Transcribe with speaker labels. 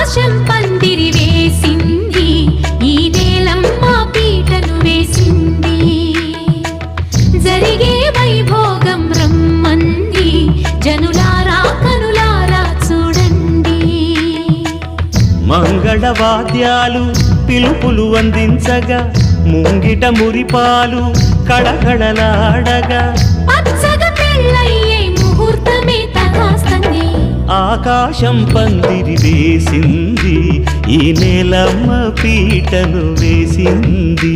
Speaker 1: ఆకాశం పందిరి వేసింది, ఈ నేలమ్మ పీటను వేసింది. జరిగే వైభోగం రమ్మంది, జనులారా కనులారా చూడండి.
Speaker 2: మంగళవాద్యాలు పిలుపులు అందించగా, ముంగిట మురిపాలు కళకళలాడగా,
Speaker 1: పచ్చగా పెళ్ళయ్యే ముహూర్తమే తగాస్తుంది.
Speaker 2: ఆకాశం పందిరి వేసింది, ఈ నేలమ్మ పీటను వేసింది.